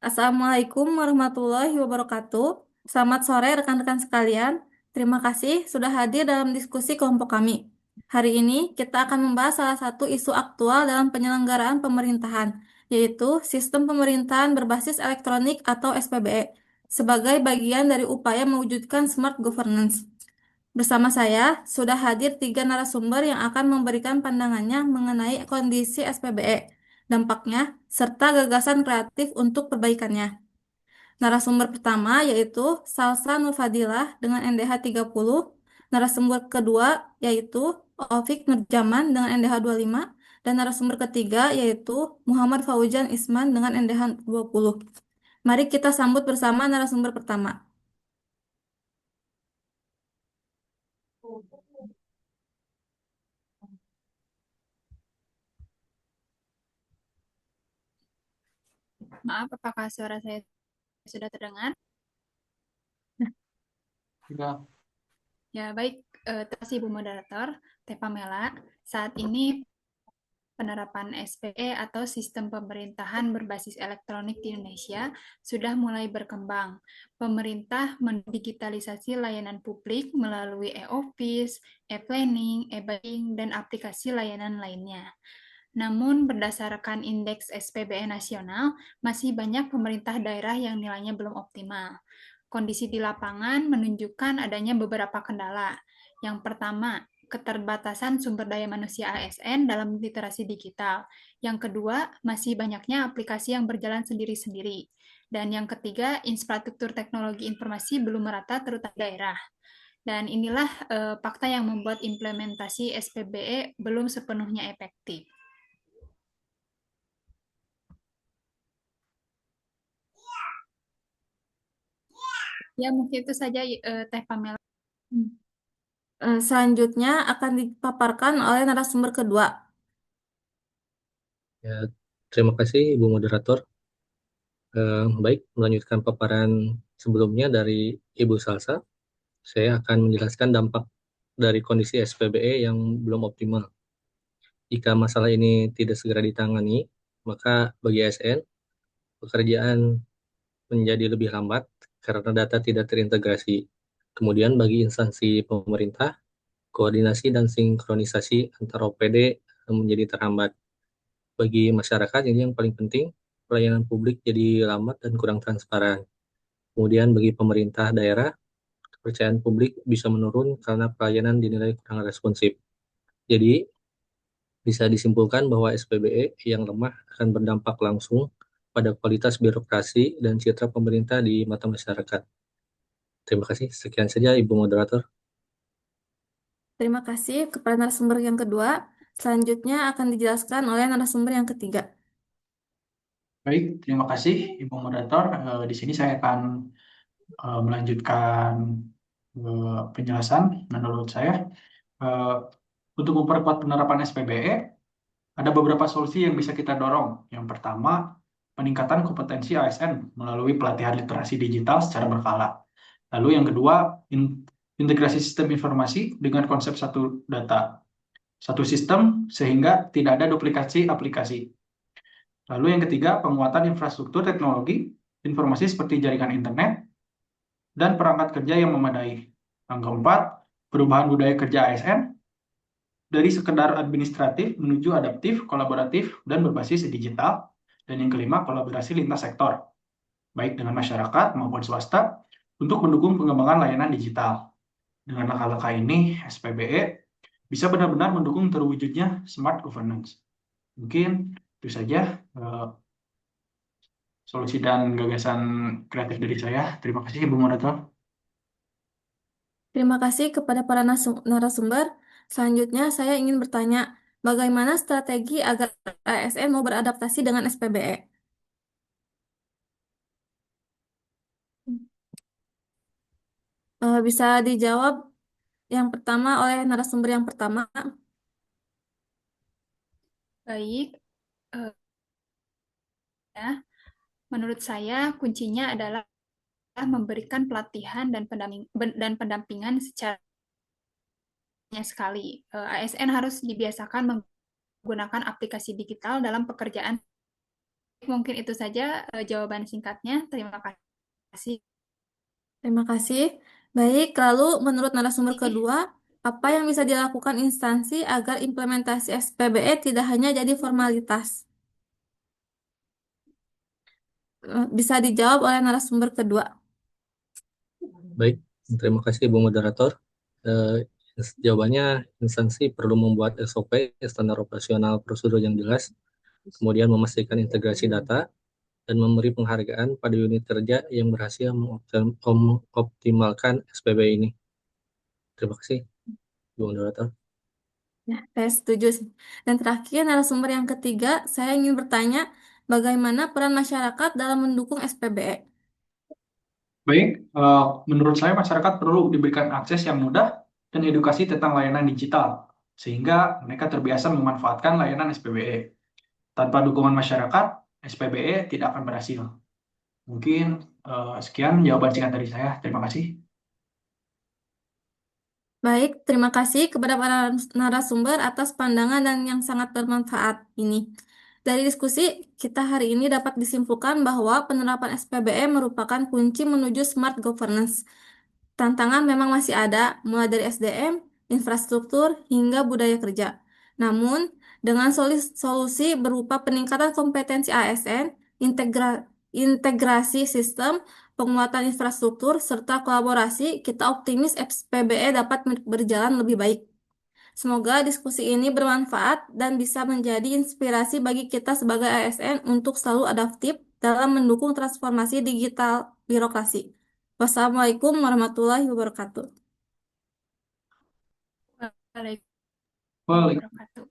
Assalamualaikum warahmatullahi wabarakatuh. Selamat sore rekan-rekan sekalian. Terima kasih sudah hadir dalam diskusi kelompok kami. Hari ini kita akan membahas salah satu isu aktual dalam penyelenggaraan pemerintahan, yaitu sistem pemerintahan berbasis elektronik atau SPBE, sebagai bagian dari upaya mewujudkan smart governance. Bersama saya sudah hadir tiga narasumber yang akan memberikan pandangannya mengenai kondisi SPBE, dampaknya, serta gagasan kreatif untuk perbaikannya. Narasumber pertama yaitu Salsa Nurfadilah dengan NDH 30, narasumber kedua yaitu Ovik Nurjaman dengan NDH 25, dan narasumber ketiga yaitu Muhammad Fauzan Isman dengan NDH 20. Mari kita sambut bersama narasumber pertama. Maaf, apakah suara saya sudah terdengar? Ya, Ya, baik. Terima kasih, Bu Moderator. Teh Pamela. Saat ini penerapan SPE atau sistem pemerintahan berbasis elektronik di Indonesia sudah mulai berkembang. Pemerintah mendigitalisasi layanan publik melalui e-office, e-planning, e-buying, dan aplikasi layanan lainnya. Namun, berdasarkan indeks SPBE nasional, masih banyak pemerintah daerah yang nilainya belum optimal. Kondisi di lapangan menunjukkan adanya beberapa kendala. Yang pertama, keterbatasan sumber daya manusia ASN dalam literasi digital. Yang kedua, masih banyaknya aplikasi yang berjalan sendiri-sendiri. Dan yang ketiga, infrastruktur teknologi informasi belum merata terutama daerah. Dan inilah fakta yang membuat implementasi SPBE belum sepenuhnya efektif. Ya, mungkin itu saja Teh Pamela. Selanjutnya akan dipaparkan oleh narasumber kedua. ya, terima kasih Ibu Moderator. Baik, melanjutkan paparan sebelumnya dari Ibu Salsa, saya akan menjelaskan dampak dari kondisi SPBE yang belum optimal. Jika masalah ini tidak segera ditangani, maka bagi ASN, pekerjaan menjadi lebih lambat karena data tidak terintegrasi. Kemudian bagi instansi pemerintah, koordinasi dan sinkronisasi antar OPD menjadi terhambat. Bagi masyarakat ini yang paling penting, pelayanan publik jadi lambat dan kurang transparan. Kemudian bagi pemerintah daerah, kepercayaan publik bisa menurun karena pelayanan dinilai kurang responsif. Jadi, bisa disimpulkan bahwa SPBE yang lemah akan berdampak langsung pada kualitas birokrasi dan citra pemerintah di mata masyarakat. Terima kasih. Sekian saja, Ibu Moderator. Terima kasih kepada narasumber yang kedua. Selanjutnya akan dijelaskan oleh narasumber yang ketiga. Baik, terima kasih Ibu Moderator. Di sini saya akan melanjutkan penjelasan menurut saya. Eh, untuk memperkuat penerapan SPBE, ada beberapa solusi yang bisa kita dorong. Yang pertama, peningkatan kompetensi ASN melalui pelatihan literasi digital secara berkala. Lalu yang kedua, integrasi sistem informasi dengan konsep satu data, satu sistem sehingga tidak ada duplikasi aplikasi. Lalu yang ketiga, penguatan infrastruktur teknologi informasi seperti jaringan internet dan perangkat kerja yang memadai. Yang keempat, perubahan budaya kerja ASN dari sekedar administratif menuju adaptif, kolaboratif, dan berbasis digital. Dan yang kelima, kolaborasi lintas sektor, baik dengan masyarakat maupun swasta, untuk mendukung pengembangan layanan digital. Dengan langkah-langkah ini, SPBE bisa benar-benar mendukung terwujudnya smart governance. Mungkin itu saja solusi dan gagasan kreatif dari saya. Terima kasih, Ibu Moderator. Terima kasih kepada para narasumber. Selanjutnya saya ingin bertanya, bagaimana strategi agar ASN mau beradaptasi dengan SPBE? Bisa dijawab yang pertama oleh narasumber yang pertama. Baik, eh, ya. Menurut saya kuncinya adalah memberikan pelatihan dan pendampingan secara sekali. ASN harus dibiasakan menggunakan aplikasi digital dalam pekerjaan mungkin itu saja jawaban singkatnya. Terima kasih. Terima kasih. Baik, lalu menurut narasumber kedua, apa yang bisa dilakukan instansi agar implementasi SPBE tidak hanya jadi formalitas? Bisa dijawab oleh narasumber kedua. Baik, terima kasih Bu Moderator. Eh, Jawabannya, instansi perlu membuat SOP, standar operasional prosedur yang jelas, kemudian memastikan integrasi data, dan memberi penghargaan pada unit kerja yang berhasil mengoptimalkan SPB ini. Terima kasih, Bu Moderator. Ya, saya setuju sih. Dan terakhir, narasumber yang ketiga, saya ingin bertanya, bagaimana peran masyarakat dalam mendukung SPBE? Baik, menurut saya masyarakat perlu diberikan akses yang mudah dan edukasi tentang layanan digital, sehingga mereka terbiasa memanfaatkan layanan SPBE. Tanpa dukungan masyarakat, SPBE tidak akan berhasil. Mungkin sekian jawaban singkat dari saya. Terima kasih. Baik, terima kasih kepada para narasumber atas pandangan dan yang sangat bermanfaat ini. Dari diskusi, kita hari ini dapat disimpulkan bahwa penerapan SPBE merupakan kunci menuju smart governance. Tantangan memang masih ada, mulai dari SDM, infrastruktur, hingga budaya kerja. Namun, dengan solusi berupa peningkatan kompetensi ASN, integrasi sistem, penguatan infrastruktur, serta kolaborasi, kita optimis SPBE dapat berjalan lebih baik. Semoga diskusi ini bermanfaat dan bisa menjadi inspirasi bagi kita sebagai ASN untuk selalu adaptif dalam mendukung transformasi digital birokrasi. Wassalamualaikum warahmatullahi wabarakatuh. Waalaikumsalam Baik. warahmatullahi wabarakatuh.